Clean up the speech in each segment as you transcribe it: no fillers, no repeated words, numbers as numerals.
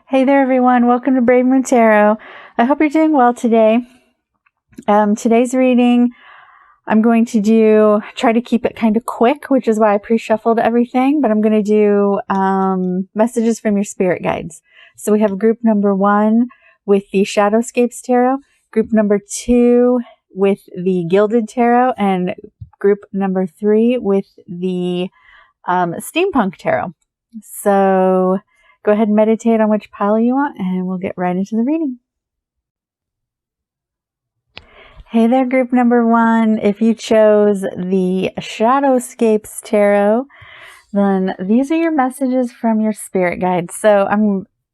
Hey there, everyone. Welcome to Brave Moon Tarot. I hope you're doing well today. Today's reading, I'm going to try to keep it kind of quick, which is why I pre-shuffled everything, but I'm going to do messages from your spirit guides. So we have group number 1 with the Shadowscapes Tarot, group number 2 with the Gilded Tarot, and group number 3 with the Steampunk Tarot. So go ahead and meditate on which pile you want, and we'll get right into the reading. Hey there, group number 1. If you chose the Shadowscapes Tarot, then these are your messages from your spirit guides. So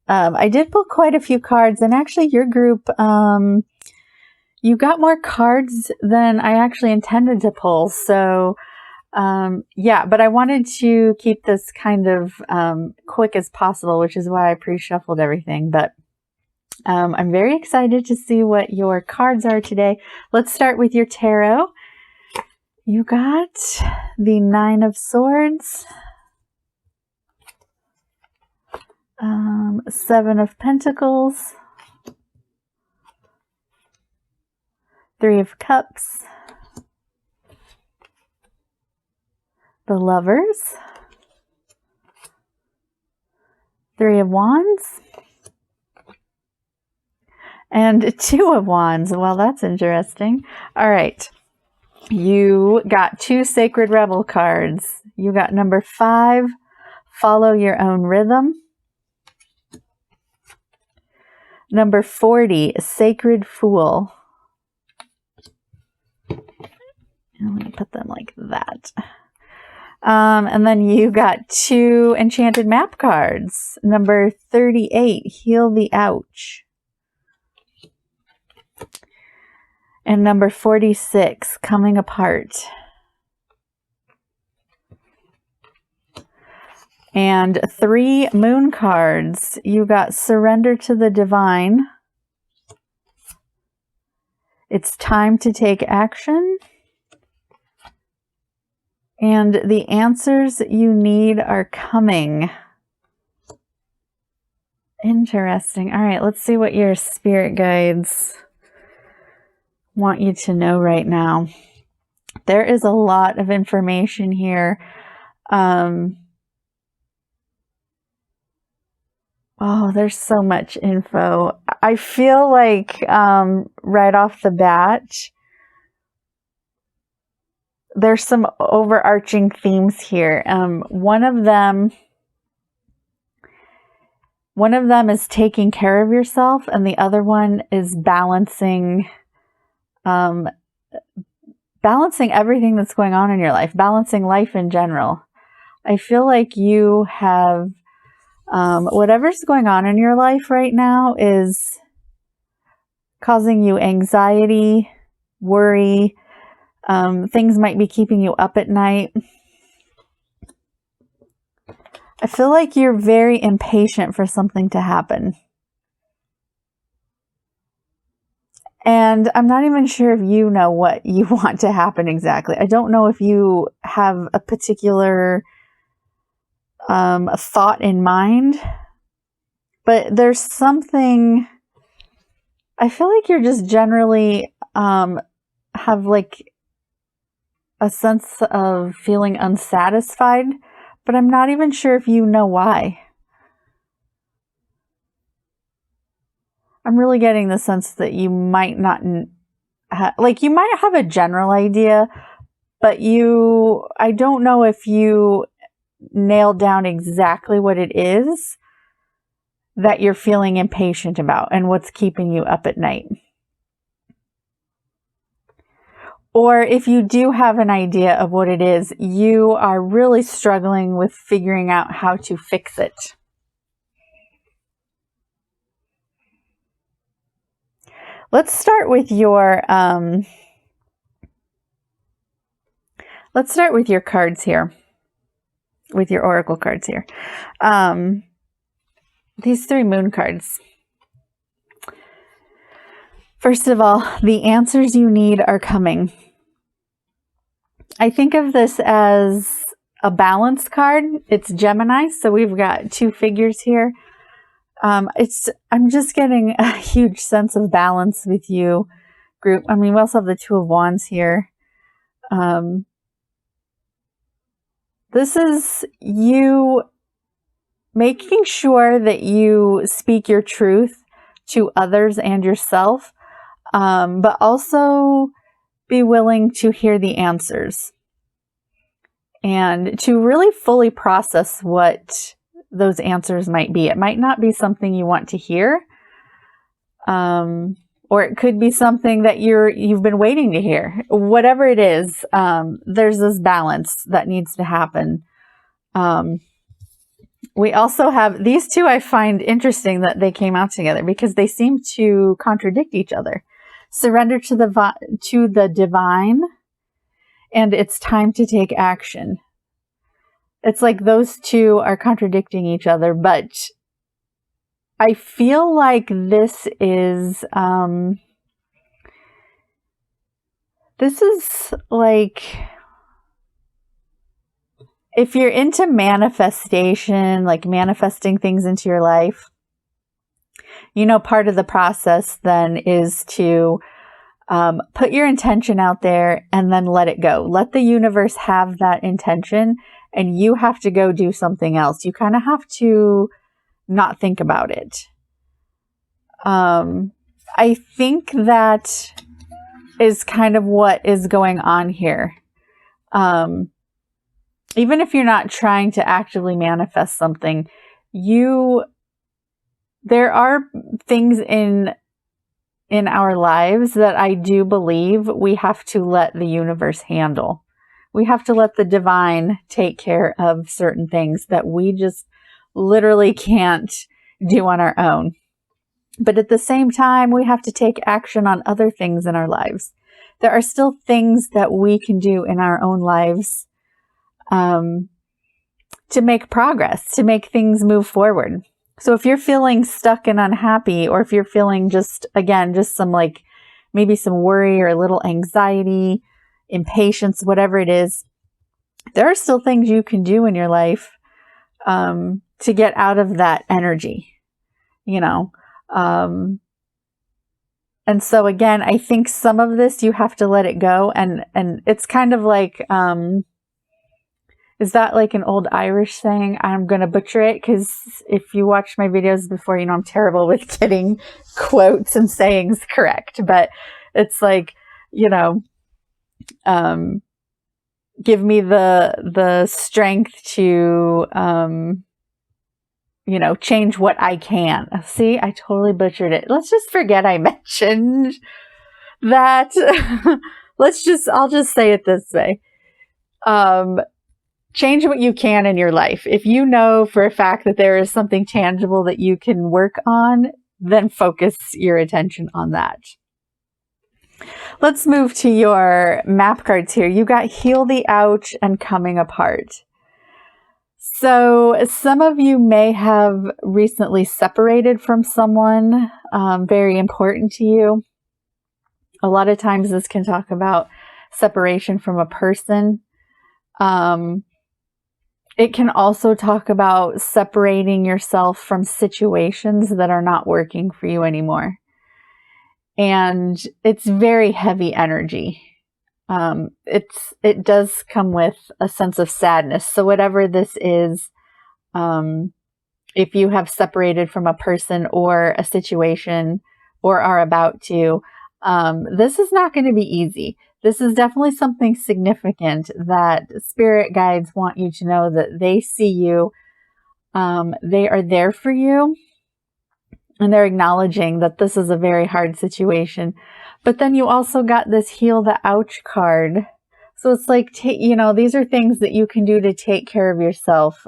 I did pull quite a few cards, and actually your group, you got more cards than I actually intended to pull. So yeah, but I wanted to keep this kind of quick as possible, which is why I pre-shuffled everything. But I'm very excited to see what your cards are today. Let's start with your tarot. You got the 9 of Swords, 7 of Pentacles, 3 of Cups, the Lovers, 3 of Wands, and 2 of Wands. Well, that's interesting. All right. You got 2 Sacred Rebel cards. You got number 5, Follow Your Own Rhythm. Number 40, Sacred Fool. And let me put them like that. And then you got 2 Enchanted Map cards. Number 38, Heal the Ouch. And number 46, Coming Apart. And 3 Moon cards. You got Surrender to the Divine. It's Time to Take Action. And the answers you need are coming. Interesting. All right, let's see what your spirit guides want you to know right now. There is a lot of information here. Oh, there's so much info. I feel like right off the bat, there's some overarching themes here. One of them is taking care of yourself, and the other one is balancing everything that's going on in your life, balancing life in general. I feel like you have whatever's going on in your life right now is causing you anxiety, worry. Things might be keeping you up at night. I feel like you're very impatient for something to happen. And I'm not even sure if you know what you want to happen exactly. I don't know if you have a particular thought in mind, but there's something. I feel like you're just generally have like a sense of feeling unsatisfied, but I'm not even sure if you know why. I'm really getting the sense that you might not you might have a general idea, but I don't know if you nailed down exactly what it is that you're feeling impatient about and what's keeping you up at night. Or if you do have an idea of what it is, you are really struggling with figuring out how to fix it. Let's start with your cards here, with your oracle cards here. These 3 moon cards. First of all, the answers you need are coming. I think of this as a balance card. It's Gemini, so we've got 2 figures here. I'm just getting a huge sense of balance with you, group. I mean, we also have the Two of Wands here. This is you making sure that you speak your truth to others and yourself, but also be willing to hear the answers and to really fully process what those answers might be. It might not be something you want to hear, or it could be something that you've been waiting to hear. Whatever it is, there's this balance that needs to happen. We also have these two. I find interesting that they came out together because they seem to contradict each other. Surrender to the divine, and it's time to take action. It's like those two are contradicting each other, but I feel like this is like, if you're into manifestation, like manifesting things into your life, part of the process then is to put your intention out there and then let it go. Let the universe have that intention, and you have to go do something else. You kind of have to not think about it. I think that is kind of what is going on here. Even if you're not trying to actively manifest something, there are things in our lives that I do believe we have to let the universe handle. We have to let the divine take care of certain things that we just literally can't do on our own. But at the same time, we have to take action on other things in our lives. There are still things that we can do in our own lives to make progress, to make things move forward. So if you're feeling stuck and unhappy, or if you're feeling just some maybe some worry or a little anxiety, impatience, whatever it is, there are still things you can do in your life to get out of that energy, and so again, I think some of this you have to let it go, and it's kind of like, is that like an old Irish saying? I'm going to butcher it, because if you watch my videos before, I'm terrible with getting quotes and sayings correct. But it's like, give me the strength to, change what I can. See, I totally butchered it. Let's just forget I mentioned that. I'll just say it this way. Change what you can in your life. If you know for a fact that there is something tangible that you can work on, then focus your attention on that. Let's move to your map cards here. You got Heal the Ouch and Coming Apart. So some of you may have recently separated from someone very important to you. A lot of times this can talk about separation from a person. It can also talk about separating yourself from situations that are not working for you anymore. And it's very heavy energy. It does come with a sense of sadness. So whatever this is, if you have separated from a person or a situation or are about to, this is not going to be easy. This is definitely something significant that spirit guides want you to know, that they see you. They are there for you, and they're acknowledging that this is a very hard situation. But then you also got this Heal the Ouch card. So it's like, these are things that you can do to take care of yourself.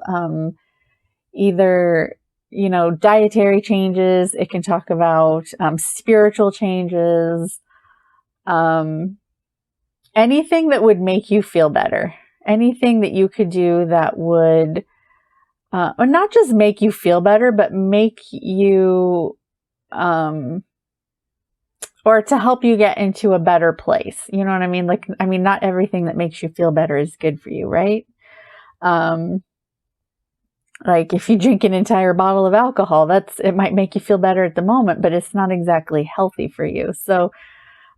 Either, dietary changes. It can talk about spiritual changes. Anything that would make you feel better. Anything that you could do that would, or not just make you feel better, but make you, or to help you get into a better place. You know what I mean? Not everything that makes you feel better is good for you, right? Like if you drink an entire bottle of alcohol, it might make you feel better at the moment, but it's not exactly healthy for you. So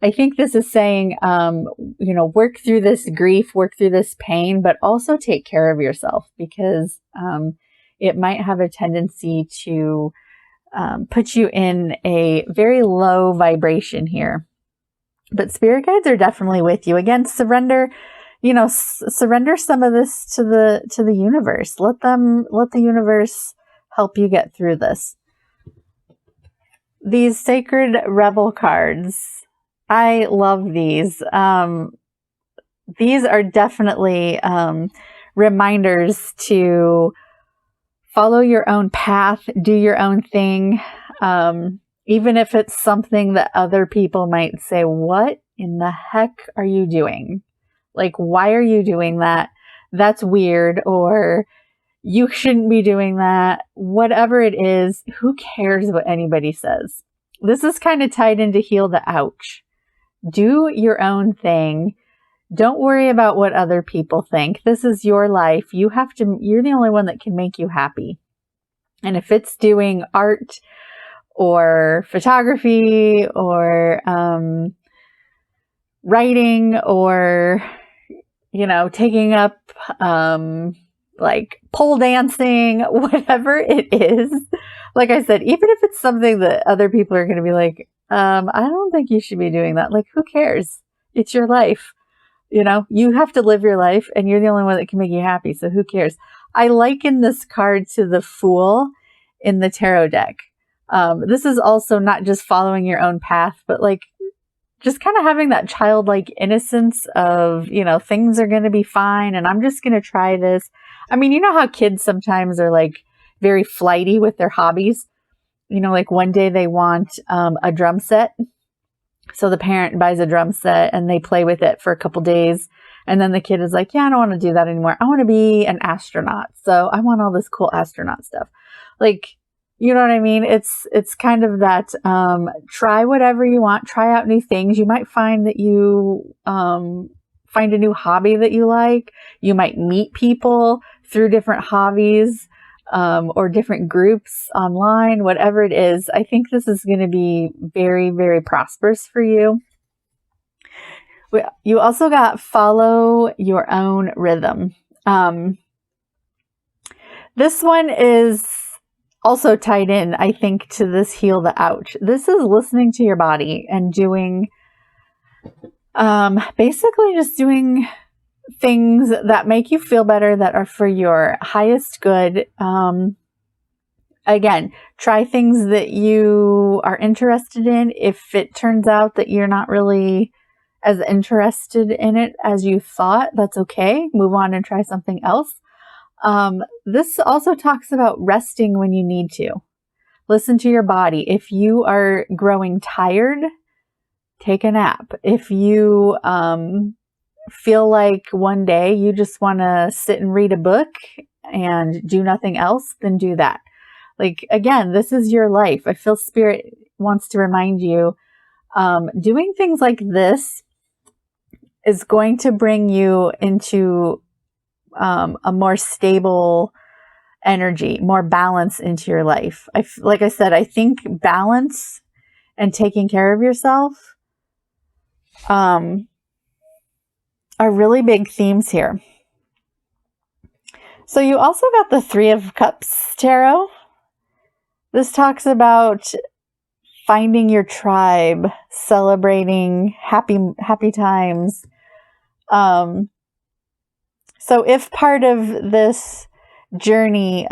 I think this is saying, work through this grief, work through this pain, but also take care of yourself, because it might have a tendency to put you in a very low vibration here. But spirit guides are definitely with you. Again, surrender some of this to the universe. Let the universe help you get through this. These sacred rebel cards, I love these. These are definitely reminders to follow your own path, do your own thing. Even if it's something that other people might say, what in the heck are you doing? Like, why are you doing that? That's weird, or you shouldn't be doing that. Whatever it is, who cares what anybody says? This is kind of tied into heal the ouch. Do your own thing. Don't worry about what other people think. This is your life. You're the only one that can make you happy. And if it's doing art or photography or writing or taking up like pole dancing, whatever it is. Like I said, even if it's something that other people are going to be like, I don't think you should be doing that. Like, who cares? It's your life. You have to live your life, and you're the only one that can make you happy. So who cares? I liken this card to the Fool in the tarot deck. This is also not just following your own path, but like just kind of having that childlike innocence of, things are going to be fine and I'm just going to try this. I mean, you know how kids sometimes are like very flighty with their hobbies. Like one day they want a drum set. So the parent buys a drum set and they play with it for a couple days. And then the kid is like, yeah, I don't want to do that anymore. I want to be an astronaut. So I want all this cool astronaut stuff. Like, you know what I mean? It's kind of that, try whatever you want, try out new things. You might find that you, find a new hobby that you like. You might meet people through different hobbies, or different groups online, whatever it is. I think this is going to be very, very prosperous for you. You also got follow your own rhythm. This one is also tied in, I think, to this heal the ouch. This is listening to your body and doing, basically just doing things that make you feel better, that are for your highest good. Again, try things that you are interested in. If it turns out that you're not really as interested in it as you thought, that's okay. Move on and try something else. This also talks about resting when you need to. Listen to your body. If you are growing tired, take a nap. If you feel like one day you just want to sit and read a book and do nothing else, then do that. Like, again, this is your life. I feel Spirit wants to remind you, doing things like this is going to bring you into a more stable energy, more balance into your life. Like I said, I think balance and taking care of yourself are really big themes here. So you also got the Three of Cups tarot. This talks about finding your tribe, celebrating happy times. So if part of this journey,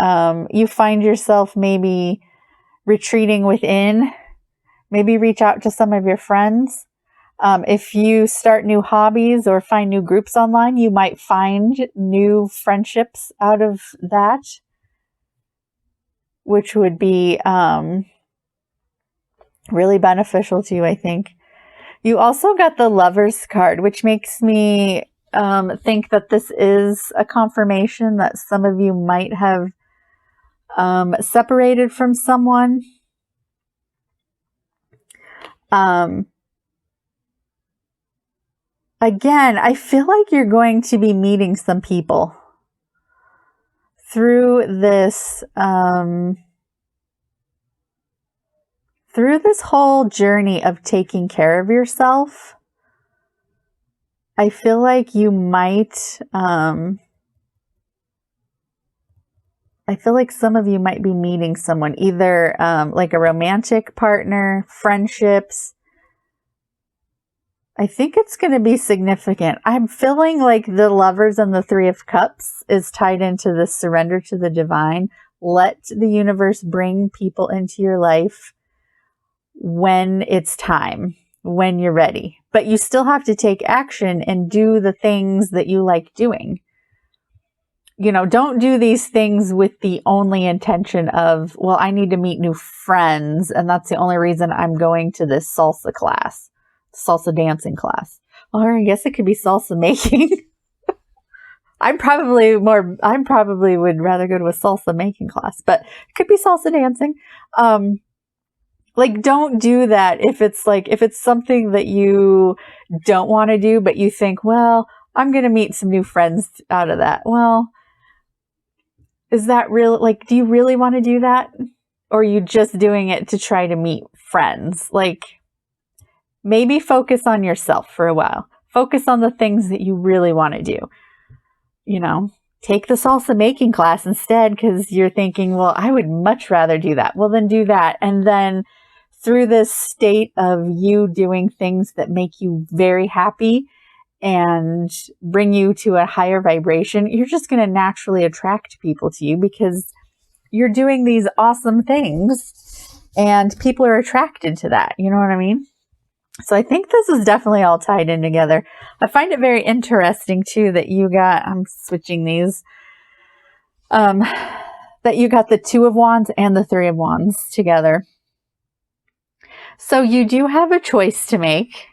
you find yourself maybe retreating within, maybe reach out to some of your friends. If you start new hobbies or find new groups online, you might find new friendships out of that, which would be really beneficial to you, I think. You also got the Lovers card, which makes me think that this is a confirmation that some of you might have separated from someone. Again, I feel like you're going to be meeting some people through this whole journey of taking care of yourself, I feel like you might, I feel like some of you might be meeting someone, either like a romantic partner, friendships. I think it's going to be significant. I'm feeling like the Lovers and the Three of Cups is tied into this surrender to the divine. Let the universe bring people into your life when it's time, when you're ready. But you still have to take action and do the things that you like doing. You know, don't do these things with the only intention of, well, I need to meet new friends, and that's the only reason I'm going to this salsa class, salsa dancing class. Or I guess it could be salsa making. I probably would rather go to a salsa making class, but it could be salsa dancing. Like, don't do that if it's something that you don't want to do, but you think, well, I'm going to meet some new friends out of that. Well, is that real? Like, do you really want to do that? Or are you just doing it to try to meet friends? Like, maybe focus on yourself for a while. Focus on the things that you really want to do. You know, take the salsa making class instead because you're thinking, well, I would much rather do that. Well, then do that. And then through this state of you doing things that make you very happy and bring you to a higher vibration, you're just going to naturally attract people to you because you're doing these awesome things and people are attracted to that. You know what I mean? So I think this is definitely all tied in together. I find it very interesting too that you got, I'm switching these, that you got the Two of Wands and the Three of Wands together. So you do have a choice to make.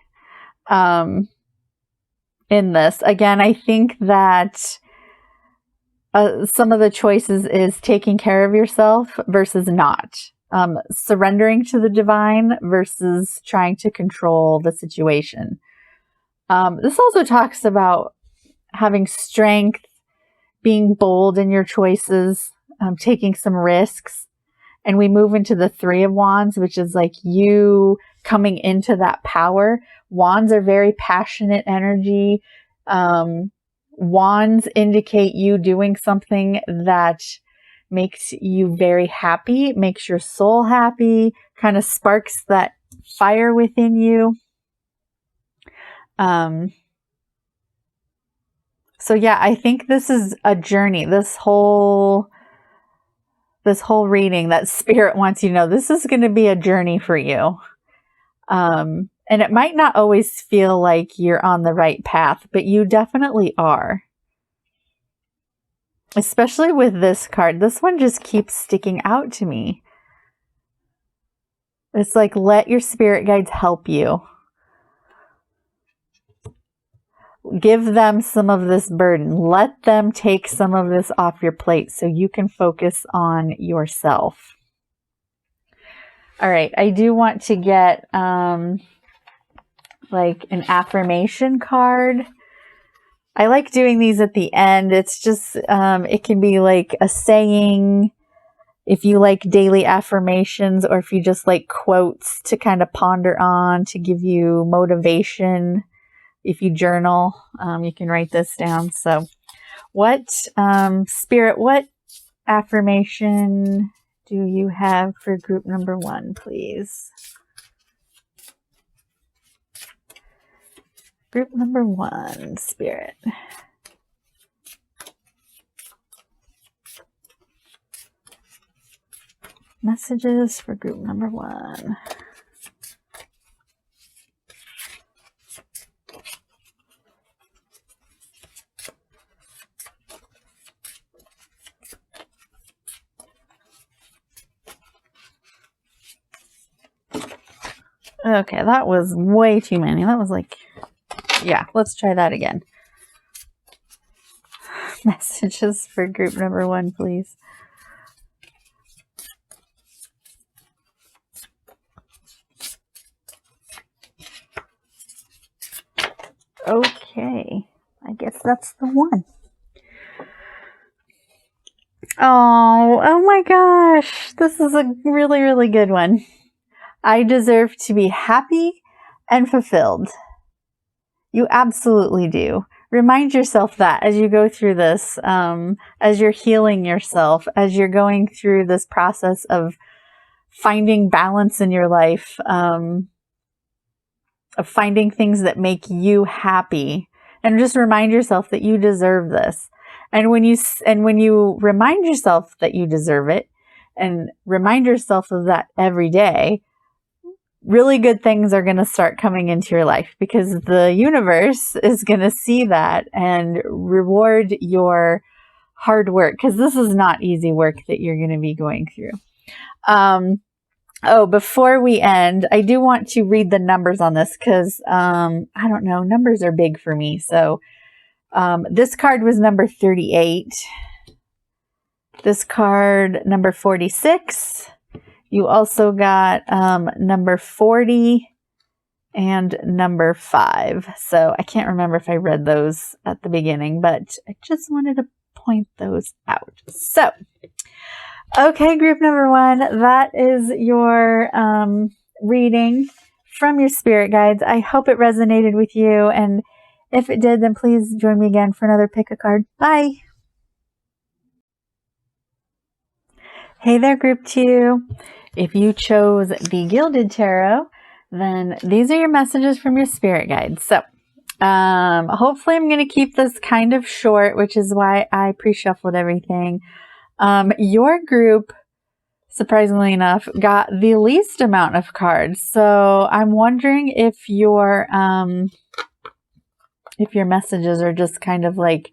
In this. Again, I think that some of the choices is taking care of yourself versus not. Surrendering to the divine versus trying to control the situation. This also talks about having strength, being bold in your choices, taking some risks. And we move into the Three of Wands, which is like you coming into that power. Wands are very passionate energy. Wands indicate you doing something that makes you very happy, makes your soul happy, kind of sparks that fire within you. So yeah, I think this is a journey. This whole reading that Spirit wants you to know, this is going to be a journey for you. And it might not always feel like you're on the right path, but you definitely are. Especially with this card. This one just keeps sticking out to me. It's like, let your spirit guides help you. Give them some of this burden. Let them take some of this off your plate so you can focus on yourself. All right, I do want to get like an affirmation card. I like doing these at the end. It's just, it can be like a saying, if you like daily affirmations, or if you just like quotes to kind of ponder on, to give you motivation. If you journal, you can write this down. So what, Spirit, what affirmation do you have for group number 1, please? Group number 1, Spirit. Messages for group number 1. Okay, that was way too many. That was like, yeah, let's try that again. Messages for group number 1, please. Okay, I guess that's the one. Oh my gosh. This is a really, really good one. I deserve to be happy and fulfilled. You absolutely do. Remind yourself that as you go through this, as you're healing yourself, as you're going through this process of finding balance in your life, of finding things that make you happy, and just remind yourself that you deserve this. And when you remind yourself that you deserve it, and remind yourself of that every day, really good things are going to start coming into your life, because the universe is going to see that and reward your hard work, because this is not easy work that you're going to be going through. Before we end, I do want to read the numbers on this, because I don't know, numbers are big for me. So this card was number 38. This card, number 46. You also got number 40 and number 5. So I can't remember if I read those at the beginning, but I just wanted to point those out. So, okay, group number 1, that is your reading from your spirit guides. I hope it resonated with you, and if it did, then please join me again for another pick a card. Bye! Hey there, group 2. If you chose the Gilded Tarot, then these are your messages from your spirit guides. So, hopefully I'm going to keep this kind of short, which is why I pre-shuffled everything. Your group, surprisingly enough, got the least amount of cards. So I'm wondering if your messages are just kind of like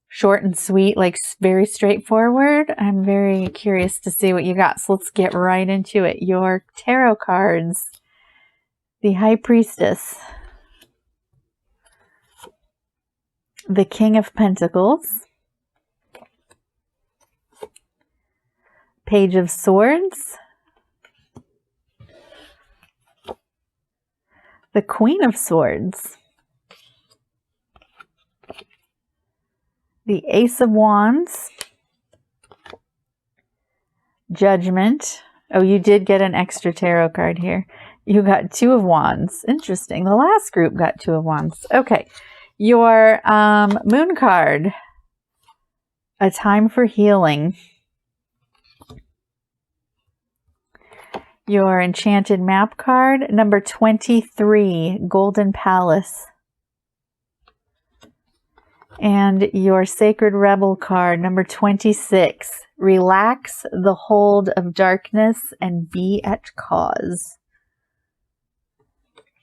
short and sweet, like very straightforward. I'm very curious to see what you got. So let's get right into it. Your tarot cards. The High Priestess. The King of Pentacles. Page of Swords. The Queen of Swords. The Ace of Wands. Judgment. Oh, you did get an extra tarot card here. You got 2 of Wands. Interesting. The last group got 2 of Wands. Okay. Your Moon card. A Time for Healing. Your Enchanted Map card, number 23, Golden Palace. And your Sacred Rebel card, number 26, Relax the Hold of Darkness and Be at Cause.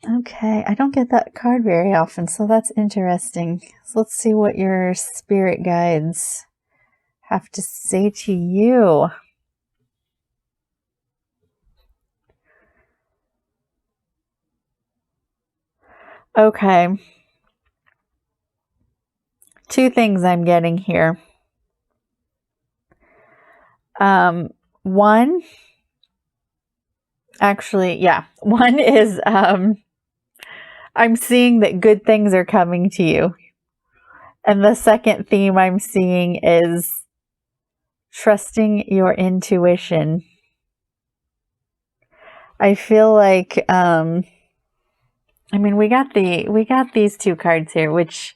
Okay, I don't get that card very often, so that's interesting. So let's see what your spirit guides have to say to you. Okay. 2 things I'm getting here. One is I'm seeing that good things are coming to you. And the second theme I'm seeing is trusting your intuition. I feel like we got these 2 cards here, which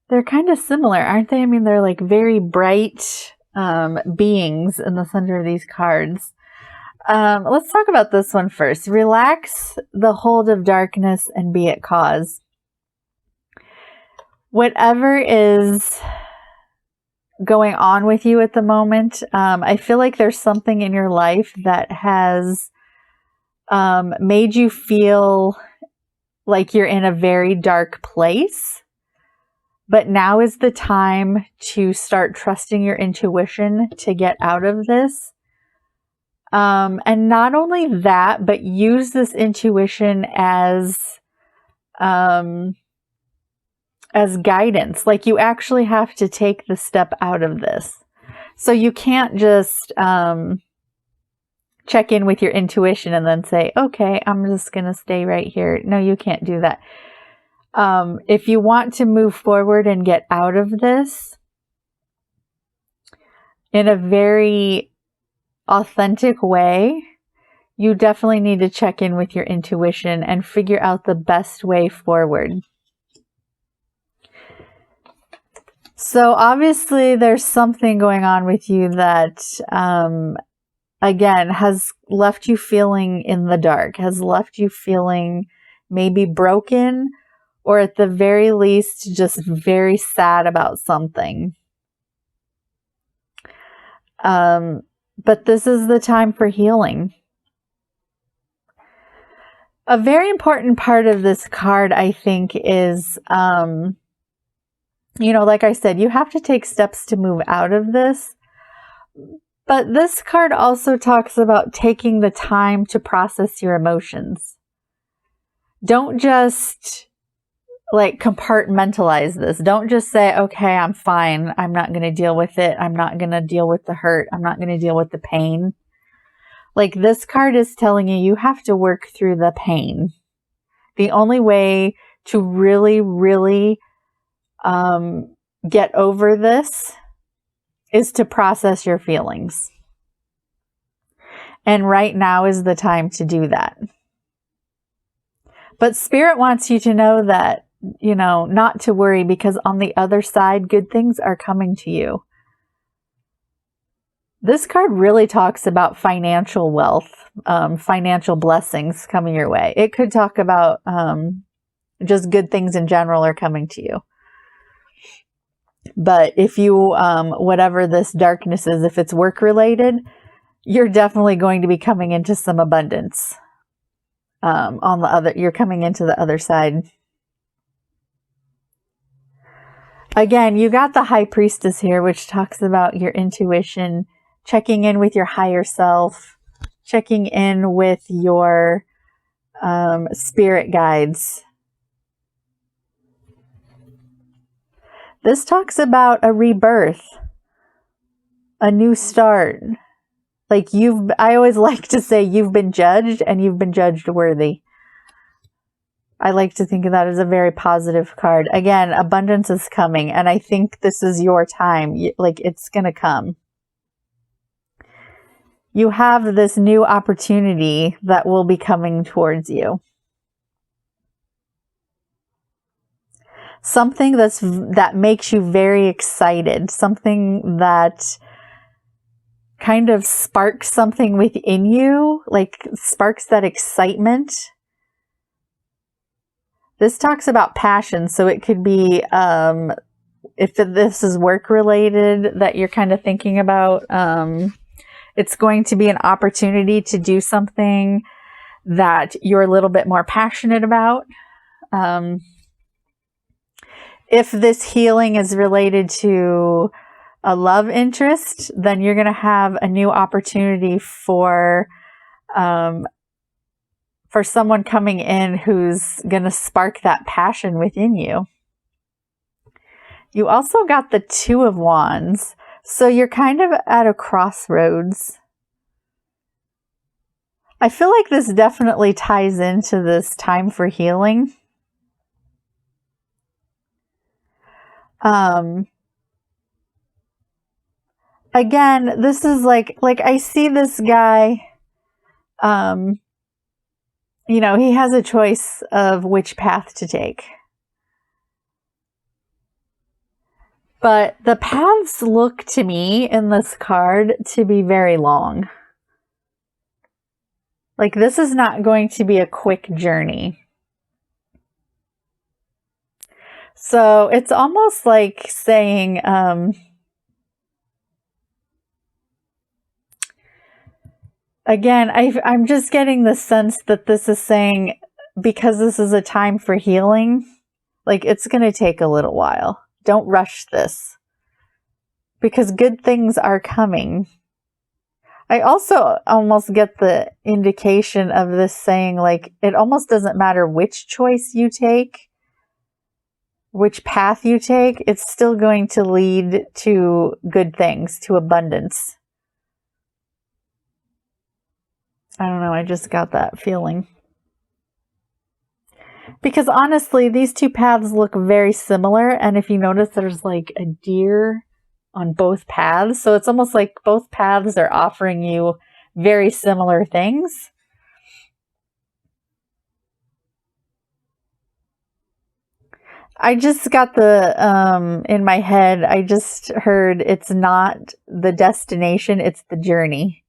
they're kind of similar, aren't they? They're like very bright beings in the center of these cards. Let's talk about this one first. Relax the hold of darkness and be at cause. Whatever is going on with you at the moment, I feel like there's something in your life that has made you feel like you're in a very dark place. But now is the time to start trusting your intuition to get out of this. And not only that, but use this intuition as guidance. Like, you actually have to take the step out of this. So you can't just check in with your intuition and then say, okay, I'm just going to stay right here. No, you can't do that. If you want to move forward and get out of this, in a very authentic way, you definitely need to check in with your intuition and figure out the best way forward. So obviously there's something going on with you that, again, has left you feeling in the dark, has left you feeling maybe broken, or at the very least, just very sad about something. But this is the time for healing. A very important part of this card, I think, is, like I said, you have to take steps to move out of this. But this card also talks about taking the time to process your emotions. Don't just compartmentalize this. Don't just say, okay, I'm fine. I'm not going to deal with it. I'm not going to deal with the hurt. I'm not going to deal with the pain. This card is telling you have to work through the pain. The only way to really, really get over this is to process your feelings. And right now is the time to do that. But Spirit wants you to know that, not to worry, because on the other side, good things are coming to you. This card really talks about financial wealth, financial blessings coming your way. It could talk about just good things in general are coming to you. But if you, whatever this darkness is, if it's work related, you're definitely going to be coming into some abundance. You're coming into the other side. Again, you got the High Priestess here, which talks about your intuition, checking in with your higher self, checking in with your spirit guides. This talks about a rebirth, a new start. I always like to say you've been judged and you've been judged worthy. I like to think of that as a very positive card. Again, abundance is coming, and I think this is your time. It's going to come. You have this new opportunity that will be coming towards you. Something that makes you very excited. Something that kind of sparks something within you, sparks that excitement. This talks about passion, so it could be, if this is work related that you're kind of thinking about, it's going to be an opportunity to do something that you're a little bit more passionate about. If this healing is related to a love interest, then you're going to have a new opportunity for someone coming in who's going to spark that passion within you. You also got the Two of Wands, so you're kind of at a crossroads. I feel like this definitely ties into this time for healing. Again, this is like I see this guy, he has a choice of which path to take. But the paths look to me in this card to be very long. This is not going to be a quick journey. So it's almost like saying, again, I'm just getting the sense that this is saying, because this is a time for healing, it's going to take a little while. Don't rush this, because good things are coming. I also almost get the indication of this saying, it almost doesn't matter which choice you take, which path you take, it's still going to lead to good things, to abundance. I don't know, I just got that feeling. Because honestly, these two paths look very similar, and if you notice, there's a deer on both paths. So it's almost like both paths are offering you very similar things. I just got the, in my head, I just heard it's not the destination, it's the journey.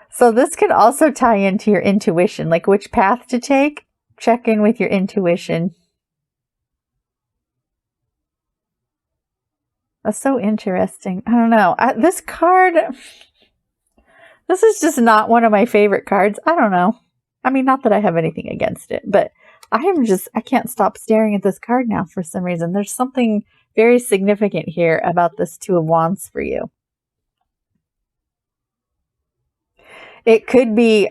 So this could also tie into your intuition, like which path to take. Check in with your intuition. That's so interesting. I don't know. This card, this is just not one of my favorite cards. I don't know. I mean, not that I have anything against it, but I can't stop staring at this card now for some reason. There's something very significant here about this Two of Wands for you. It could be,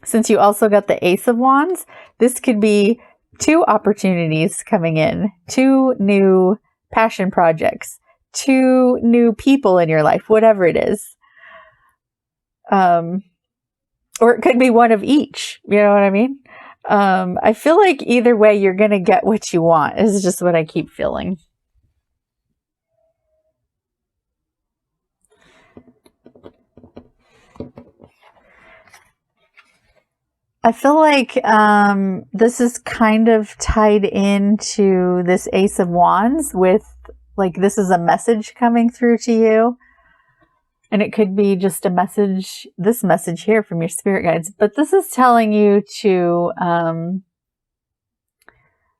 since you also got the Ace of Wands, this could be 2 opportunities coming in, 2 new passion projects, 2 new people in your life, whatever it is. Or it could be one of each. You know what I mean? I feel like either way, you're going to get what you want, is just what I keep feeling. I feel like this is kind of tied into this Ace of Wands with, like, this is a message coming through to you. And it could be just a message, this message here from your spirit guides. But this is telling you to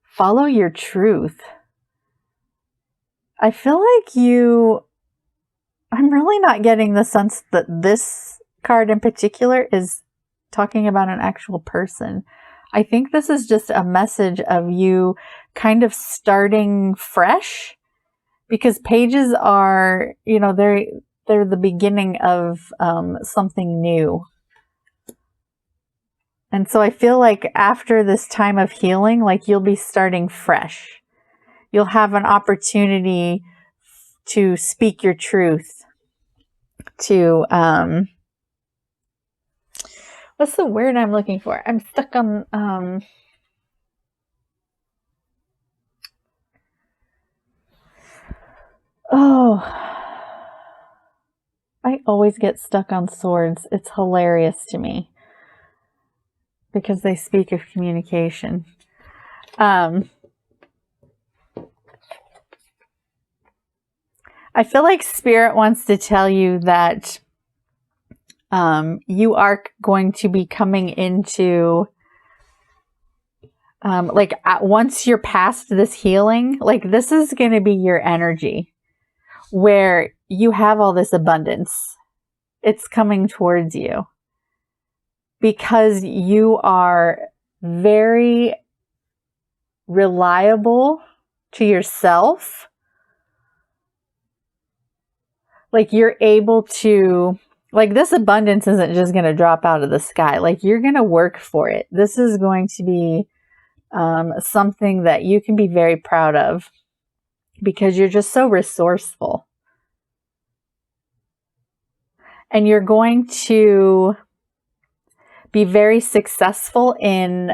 follow your truth. I feel like I'm really not getting the sense that this card in particular is talking about an actual person. I think this is just a message of you kind of starting fresh, because pages are, they're the beginning of something new. And so I feel like after this time of healing, like you'll be starting fresh. You'll have an opportunity to speak your truth, to, what's the word I'm looking for? I'm stuck on, I always get stuck on swords. It's hilarious to me because they speak of communication. I feel like Spirit wants to tell you that you are going to be coming into, once you're past this healing, like this is going to be your energy where you have all this abundance. It's coming towards you because you are very reliable to yourself. Like you're able to, like this abundance isn't just going to drop out of the sky. Like you're going to work for it. This is going to be something that you can be very proud of because you're just so resourceful. And you're going to be very successful in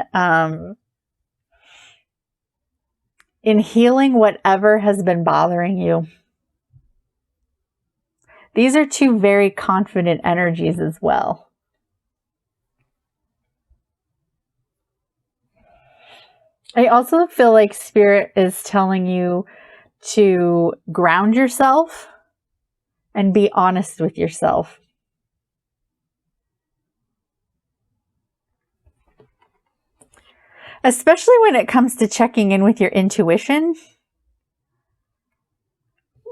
healing whatever has been bothering you. These are 2 very confident energies as well. I also feel like Spirit is telling you to ground yourself and be honest with yourself. Especially when it comes to checking in with your intuition.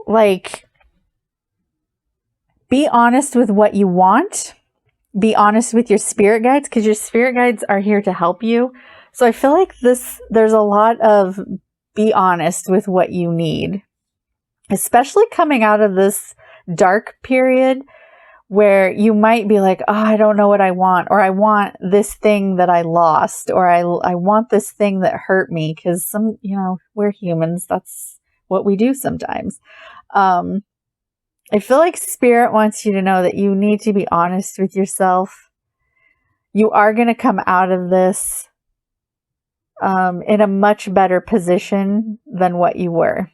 Like, be honest with what you want. Be honest with your spirit guides, because your spirit guides are here to help you. So I feel like there's a lot of be honest with what you need. Especially coming out of this dark period where you might be like, oh, I don't know what I want, or I want this thing that I lost, or I want this thing that hurt me, because we're humans. That's what we do sometimes. I feel like Spirit wants you to know that you need to be honest with yourself. You are going to come out of this in a much better position than what you were.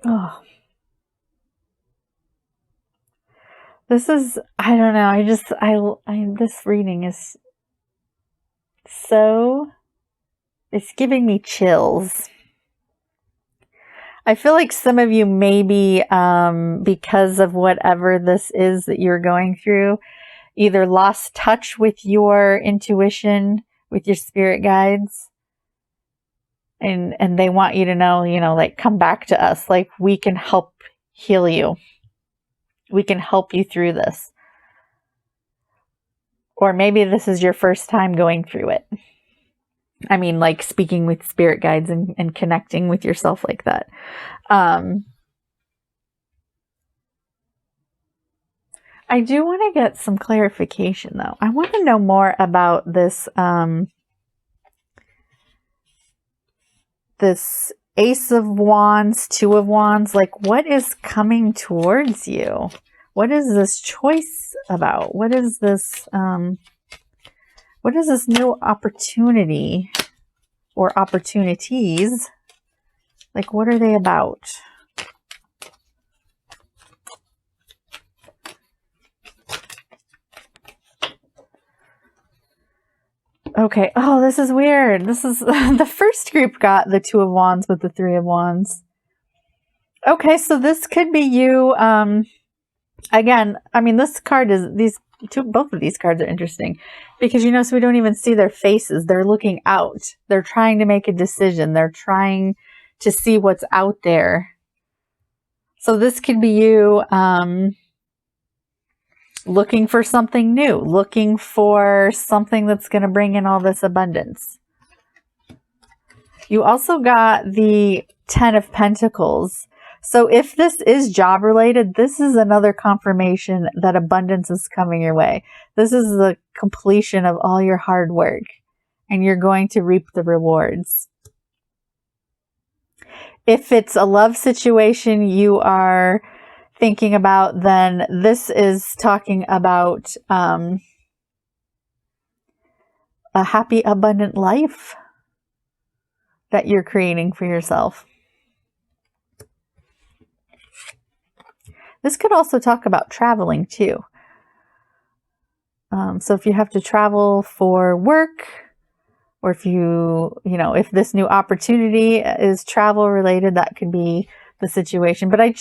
Oh. This is, I don't know, this reading is so, it's giving me chills. I feel like some of you maybe, because of whatever this is that you're going through, either lost touch with your intuition, with your spirit guides, and they want you to know, like, come back to us. Like, we can help heal you. We can help you through this. Or maybe this is your first time going through it. I mean, like speaking with spirit guides and connecting with yourself like that. I do want to get some clarification, though. I want to know more about this, this Ace of Wands, Two of Wands. Like, what is coming towards you? What is this choice about? What is this new opportunity or opportunities? Like, what are they about? Okay. Oh, this is weird. This is the first group got the Two of Wands with the Three of Wands. Okay, so this could be you. Again, I mean, this card is both of these cards are interesting because, so we don't even see their faces. They're looking out. They're trying to make a decision. They're trying to see what's out there. So this could be you, looking for something new, looking for something that's going to bring in all this abundance. You also got the Ten of Pentacles. So if this is job related, this is another confirmation that abundance is coming your way. This is the completion of all your hard work, and you're going to reap the rewards. If it's a love situation you are thinking about, then this is talking about a happy, abundant life that you're creating for yourself. This could also talk about traveling too. So if you have to travel for work, or if if this new opportunity is travel related, that could be the situation. But I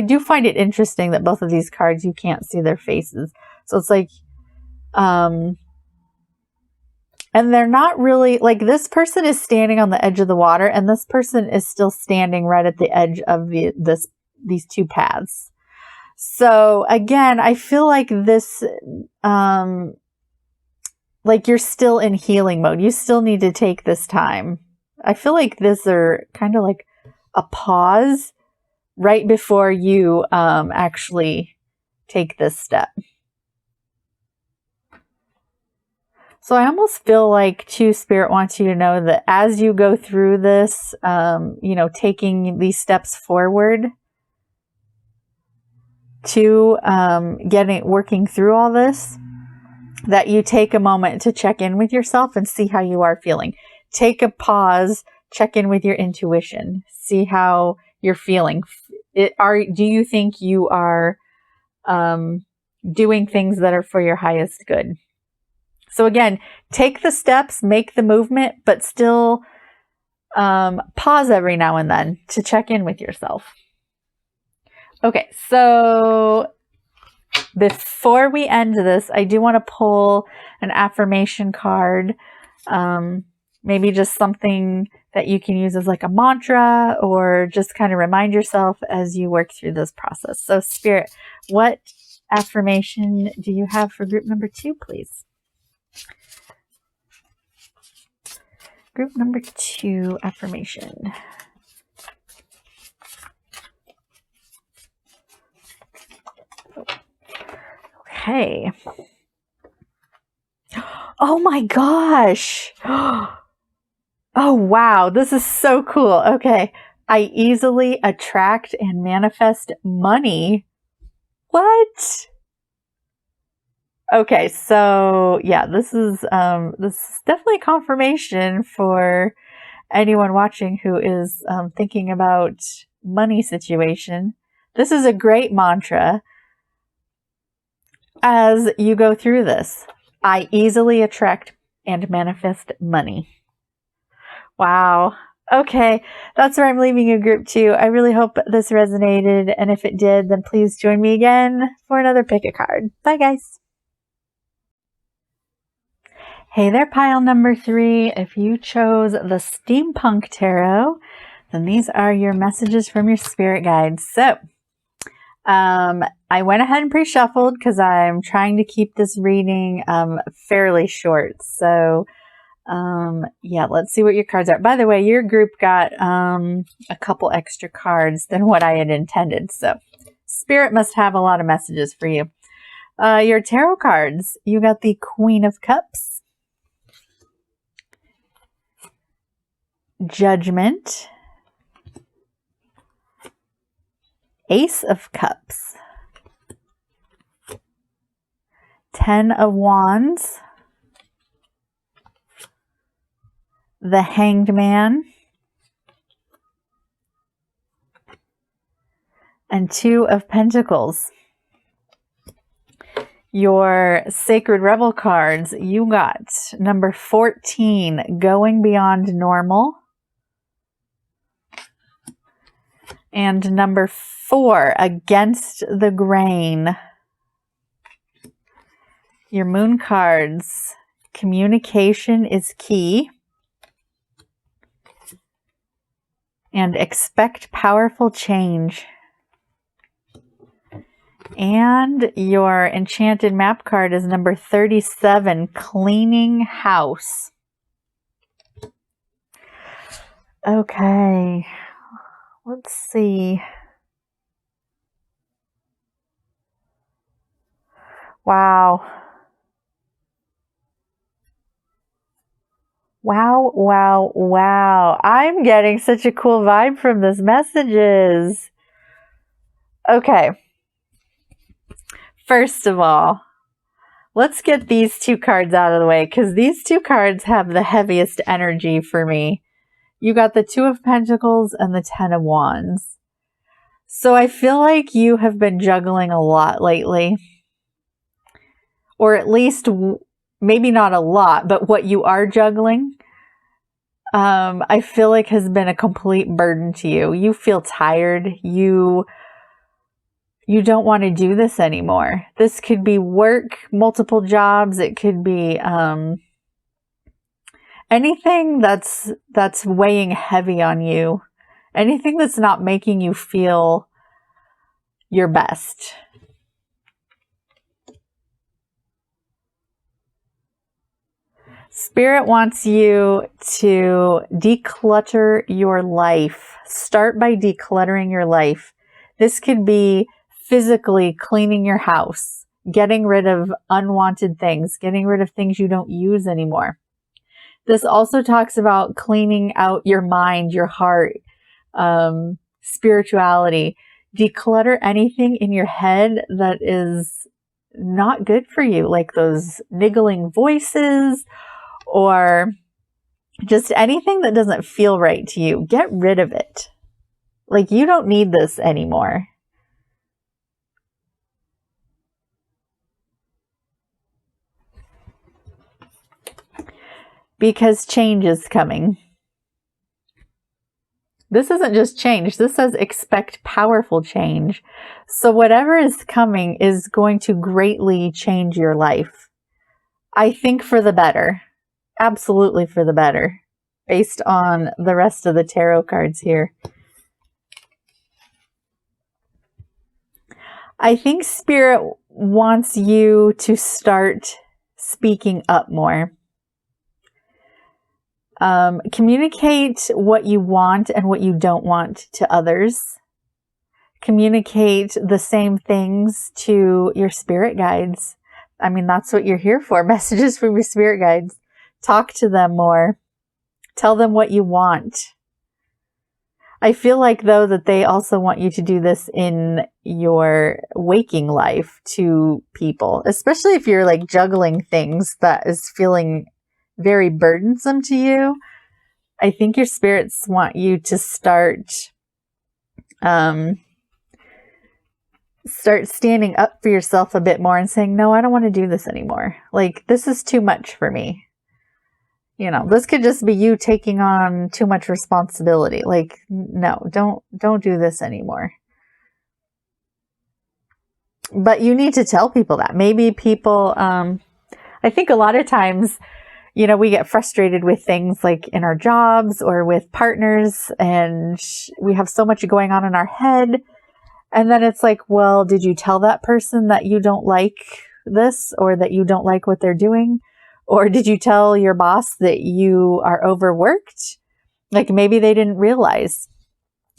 do find it interesting that both of these cards, you can't see their faces. So it's like, and they're not really, like, this person is standing on the edge of the water, and this person is still standing right at the edge of these two paths. So again, I feel like this, like you're still in healing mode. You still need to take this time. I feel like these are kind of like a pause right before you actually take this step. So I almost feel like Spirit wants you to know that as you go through this, taking these steps forward to working through all this, that you take a moment to check in with yourself and see how you are feeling. Take a pause, check in with your intuition, see how you're feeling. Do you think you are doing things that are for your highest good? So again, take the steps, make the movement, but still pause every now and then to check in with yourself. Okay, so before we end this, I do want to pull an affirmation card. Maybe just something that you can use as like a mantra, or just kind of remind yourself as you work through this process. So Spirit, what affirmation do you have for group number 2, please? Group number 2 affirmation. Okay. Oh my gosh. Oh wow, this is so cool. Okay. I easily attract and manifest money. What? Okay, so yeah, this is definitely confirmation for anyone watching who is thinking about money situation. This is a great mantra as you go through this. I easily attract and manifest money. Wow. Okay, that's where I'm leaving you, group 2. I really hope this resonated, and if it did, then please join me again for another pick a card. Bye, guys. Hey there, pile number 3. If you chose the Steampunk Tarot, then these are your messages from your spirit guides. So, I went ahead and pre-shuffled because I'm trying to keep this reading fairly short. So, yeah, let's see what your cards are. By the way, your group got a couple extra cards than what I had intended. So, Spirit must have a lot of messages for you. Your tarot cards, you got the Queen of Cups, Judgment, Ace of Cups, 10 of Wands, the Hanged Man, and 2 of Pentacles. Your Sacred Rebel cards, you got number 14, Going Beyond Normal, and number 4, Against the Grain. Your moon cards, Communication is Key, and Expect Powerful Change. And your enchanted map card is number 37, Cleaning House. Okay, let's see. Wow. Wow, wow, wow. I'm getting such a cool vibe from this messages. Okay. First of all, let's get these 2 cards out of the way because these 2 cards have the heaviest energy for me. You got the 2 of Pentacles and the 10 of Wands. So I feel like you have been juggling a lot lately. Or at least, maybe not a lot, but what you are juggling, I feel like has been a complete burden to you. You feel tired. You don't want to do this anymore. This could be work, multiple jobs. It could be anything that's weighing heavy on you. Anything that's not making you feel your best. Spirit wants you to declutter your life. Start by decluttering your life. This could be physically cleaning your house, getting rid of unwanted things, getting rid of things you don't use anymore. This also talks about cleaning out your mind, your heart, spirituality. Declutter anything in your head that is not good for you, like those niggling voices, or just anything that doesn't feel right to you. Get rid of it. Like, you don't need this anymore. Because change is coming. This isn't just change. This says expect powerful change. So whatever is coming is going to greatly change your life. I think for the better. Absolutely for the better, based on the rest of the tarot cards here. I think Spirit wants you to start speaking up more. Communicate what you want and what you don't want to others. Communicate the same things to your spirit guides. I mean, that's what you're here for. Messages from your spirit guides. Talk to them more. Tell them what you want. I feel like, though, that they also want you to do this in your waking life to people, especially if you're like juggling things that is feeling very burdensome to you. I think your spirits want you to start standing up for yourself a bit more and saying, no, I don't want to do this anymore. Like, this is too much for me. You know, this could just be you taking on too much responsibility. Like, no, don't do this anymore. But you need to tell people that. Maybe people, I think a lot of times, you know, we get frustrated with things like in our jobs or with partners, and we have so much going on in our head. And then it's like, well, did you tell that person that you don't like this, or that you don't like what they're doing? Or did you tell your boss that you are overworked? Like, maybe they didn't realize.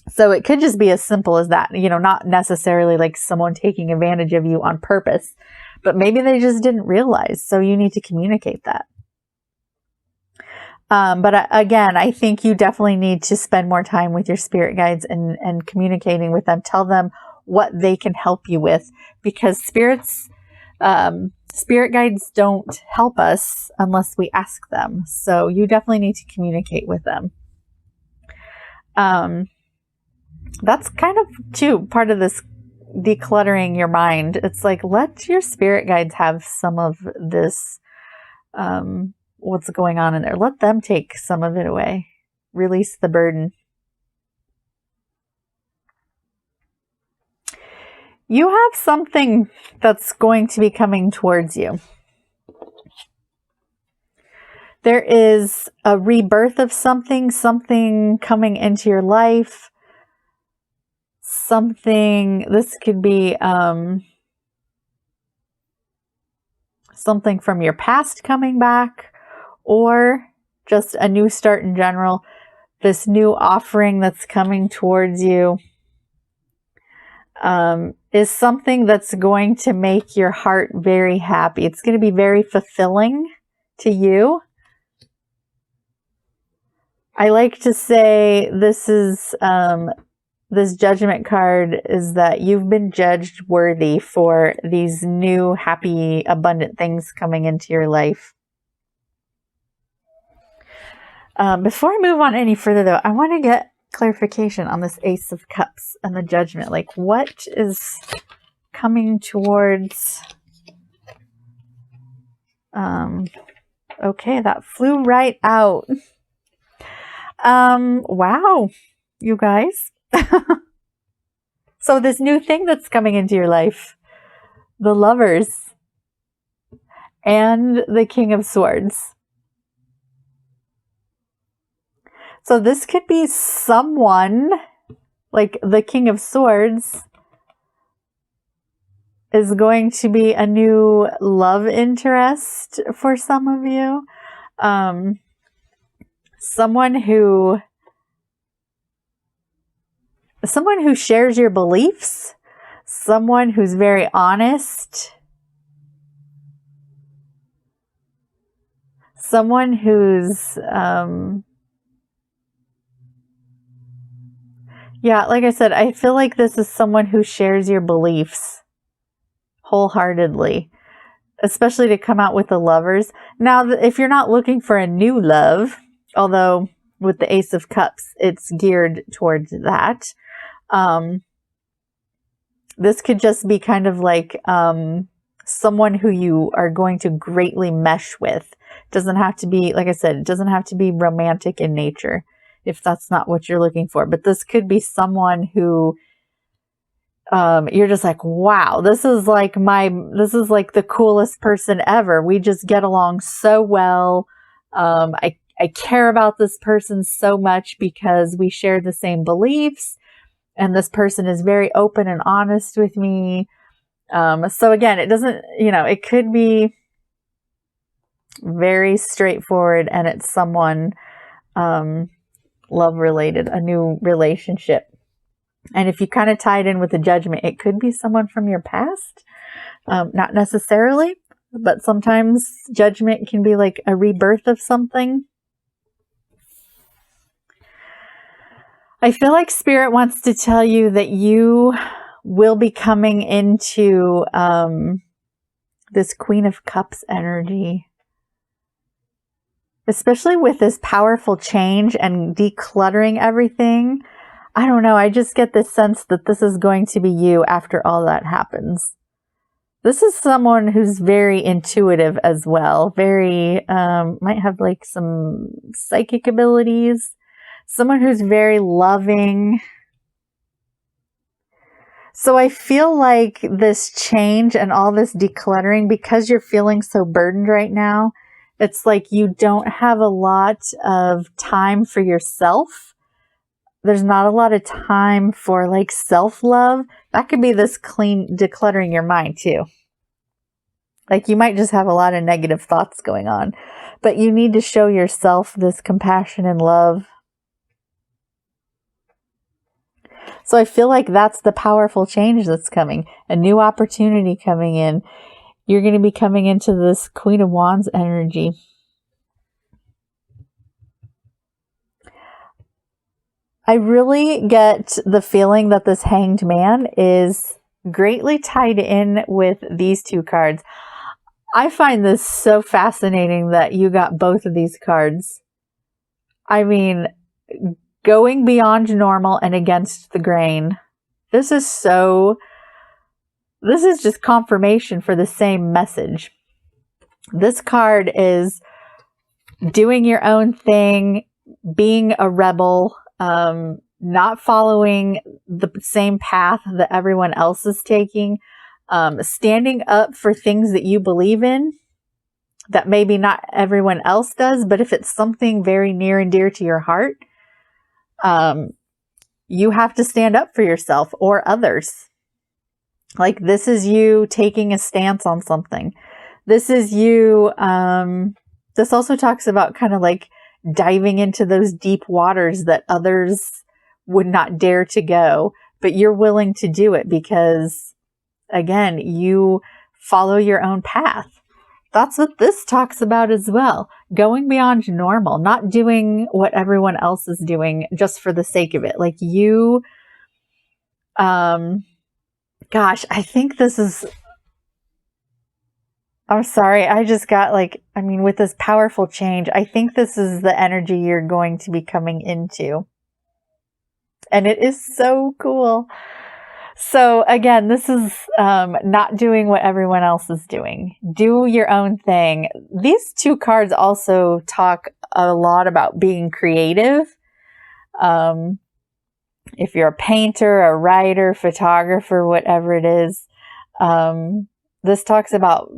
So it could just be as simple as that, you know, not necessarily like someone taking advantage of you on purpose, but maybe they just didn't realize. So you need to communicate that. But again, I think you definitely need to spend more time with your spirit guides and communicating with them. Tell them what they can help you with, because spirit guides don't help us unless we ask them. So you definitely need to communicate with them. That's kind of too part of this decluttering your mind. It's like, let your spirit guides have some of this, what's going on in there. Let them take some of it away. Release the burden. You have something that's going to be coming towards you. There is a rebirth of something coming into your life. This could be something from your past coming back, or just a new start in general. This new offering that's coming towards you is something that's going to make your heart very happy. It's going to be very fulfilling to you. I like to say this is, this judgment card is that you've been judged worthy for these new, happy, abundant things coming into your life. Before I move on any further, though, I want to get clarification on this Ace of Cups and the Judgment. Like, what is coming towards... okay, that flew right out. Wow, you guys. So this new thing that's coming into your life, the Lovers and the King of Swords. So this could be someone, like the King of Swords is going to be a new love interest for some of you. Someone who shares your beliefs, someone who's very honest, someone who's, yeah, like I said, I feel like this is someone who shares your beliefs wholeheartedly, especially to come out with the Lovers. Now, if you're not looking for a new love, although with the Ace of Cups, it's geared towards that. This could just be kind of like someone who you are going to greatly mesh with. It doesn't have to be, like I said, it doesn't have to be romantic in nature if that's not what you're looking for. But this could be someone who you're just like, wow, this is like the coolest person ever. We just get along so well. I care about this person so much because we share the same beliefs, and this person is very open and honest with me. So again, it doesn't, it could be very straightforward, and it's someone love related, a new relationship. And if you kind of tie it in with the Judgment, it could be someone from your past. Not necessarily, but sometimes Judgment can be like a rebirth of something. I feel like Spirit wants to tell you that you will be coming into this Queen of Cups energy, especially with this powerful change and decluttering everything. I don't know. I just get this sense that this is going to be you after all that happens. This is someone who's very intuitive as well. Very, might have like some psychic abilities. Someone who's very loving. So I feel like this change and all this decluttering, because you're feeling so burdened right now, it's like you don't have a lot of time for yourself. There's not a lot of time for like self-love. That could be this clean decluttering your mind too. Like you might just have a lot of negative thoughts going on, but you need to show yourself this compassion and love. So I feel like that's the powerful change that's coming, a new opportunity coming in. You're going to be coming into this Queen of Wands energy. I really get the feeling that this Hanged Man is greatly tied in with these two cards. I find this so fascinating that you got both of these cards. I mean, going beyond normal and against the grain. This is just confirmation for the same message. This card is doing your own thing, being a rebel, not following the same path that everyone else is taking, standing up for things that you believe in that maybe not everyone else does, but if it's something very near and dear to your heart, you have to stand up for yourself or others. Like this is you taking a stance on something. This is you, this also talks about kind of like diving into those deep waters that others would not dare to go, but you're willing to do it because, again, you follow your own path. That's what this talks about as well. Going beyond normal, not doing what everyone else is doing just for the sake of it. Like you, gosh, I think this is, I'm sorry. I just got with this powerful change, I think this is the energy you're going to be coming into. And it is so cool. So again, this is not doing what everyone else is doing. Do your own thing. These two cards also talk a lot about being creative. If you're a painter, a writer, photographer, whatever it is, this talks about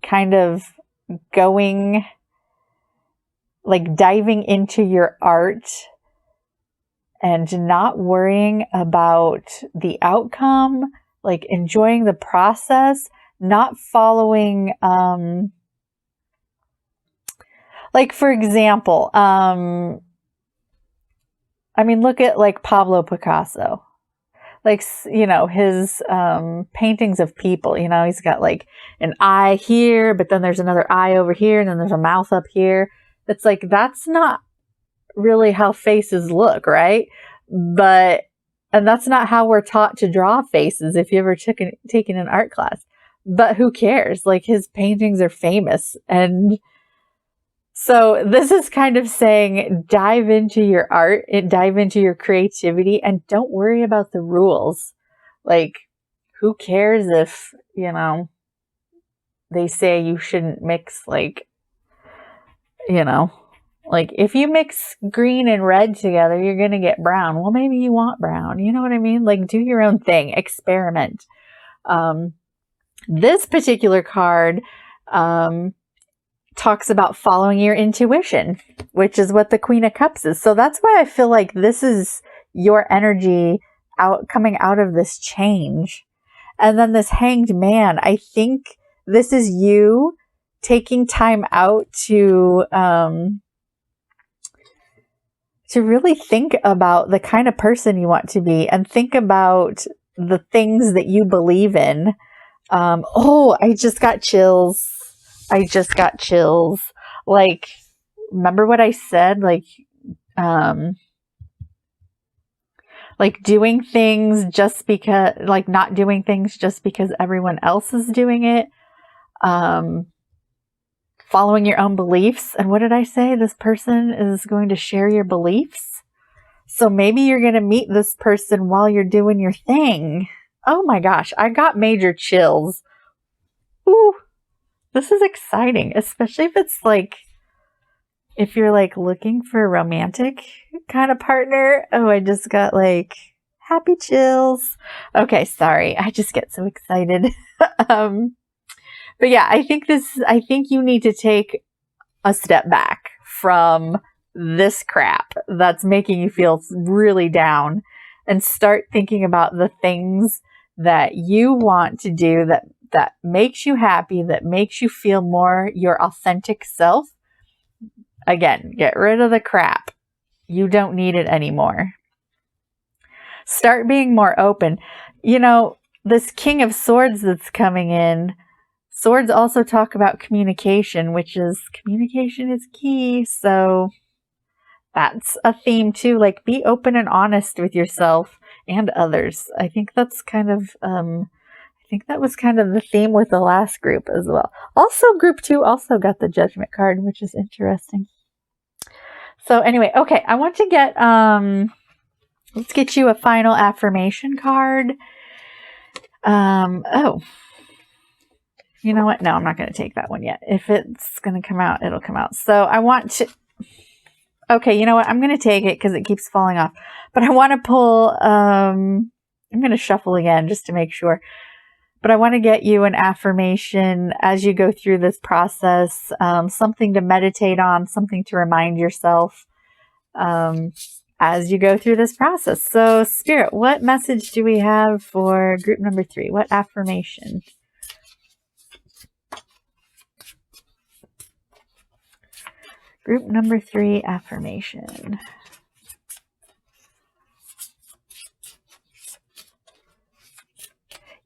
kind of going, like diving into your art and not worrying about the outcome, like enjoying the process, not following, like for example, look at like Pablo Picasso. Like, his paintings of people, he's got like an eye here, but then there's another eye over here, and then there's a mouth up here. It's like, that's not really how faces look, right? And that's not how we're taught to draw faces if you ever taken an art class. But who cares? Like, his paintings are famous. And so this is kind of saying, dive into your art, dive into your creativity, and don't worry about the rules. Like, who cares if, they say you shouldn't mix, like if you mix green and red together, you're going to get brown. Well, maybe you want brown. You know what I mean? Like, do your own thing. Experiment. This particular card, talks about following your intuition, which is what the Queen of Cups is. So that's why I feel like this is your energy coming out of this change. And then this Hanged Man, I think this is you taking time out to really think about the kind of person you want to be and think about the things that you believe in. I just got chills. Like, remember what I said? Like, like doing things just because, like not doing things just because everyone else is doing it. Following your own beliefs. And what did I say? This person is going to share your beliefs. So maybe you're going to meet this person while you're doing your thing. Oh my gosh, I got major chills. Ooh, this is exciting, especially if it's like, if you're like looking for a romantic kind of partner. Oh, I just got like happy chills. Okay, sorry. I just get so excited. But yeah, I think you need to take a step back from this crap that's making you feel really down and start thinking about the things that you want to do that makes you happy, that makes you feel more your authentic self. Again, get rid of the crap. You don't need it anymore. Start being more open. You know, this King of Swords that's coming in, swords also talk about communication, which is communication is key. So that's a theme too. Like, be open and honest with yourself and others. I think that's kind of, I think that was kind of the theme with the last group as well. Also, group 2 also got the Judgment card, which is interesting. So anyway, okay, I want to get, let's get you a final affirmation card. Oh, you know what? No, I'm not going to take that one yet. If it's going to come out, it'll come out. So I want to, okay, you know what? I'm going to take it because it keeps falling off. But I want to pull, I'm going to shuffle again just to make sure. But I want to get you an affirmation as you go through this process, something to meditate on, something to remind yourself as you go through this process. So, Spirit, what message do we have for group number 3? What affirmation? Group number 3 affirmation.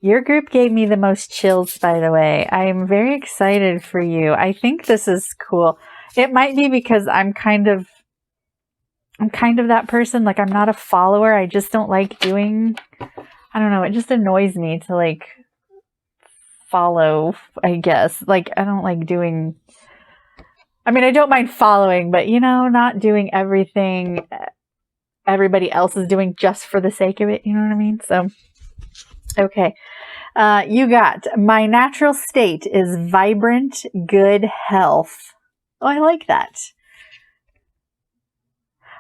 Your group gave me the most chills, by the way. I'm very excited for you. I think this is cool. It might be because I'm kind of that person. Like, I'm not a follower. I just don't like doing, I don't know. It just annoys me to like follow, I guess. Like, I don't like doing, I mean, I don't mind following, but you know, not doing everything everybody else is doing just for the sake of it. You know what I mean? So, okay. You got, my natural state is vibrant, good health. Oh, I like that.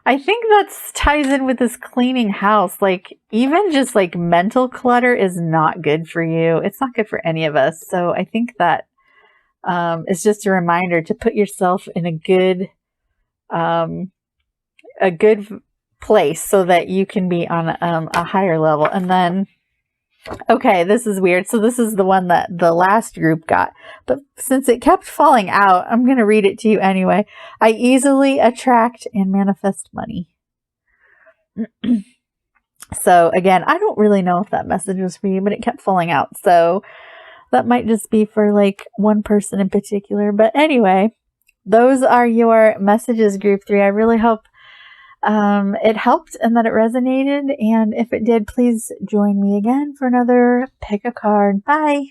I think that ties in with this cleaning house. Like, even just like mental clutter is not good for you. It's not good for any of us. So I think that is just a reminder to put yourself in a good place so that you can be on a higher level. And then, okay, this is weird. So this is the one that the last group got. But since it kept falling out, I'm going to read it to you anyway. I easily attract and manifest money. So again, I don't really know if that message was for you, but it kept falling out. So that might just be for like one person in particular. But anyway, those are your messages, group 3. I really hope it helped and that it resonated. And if it did, please join me again for another pick a card. Bye.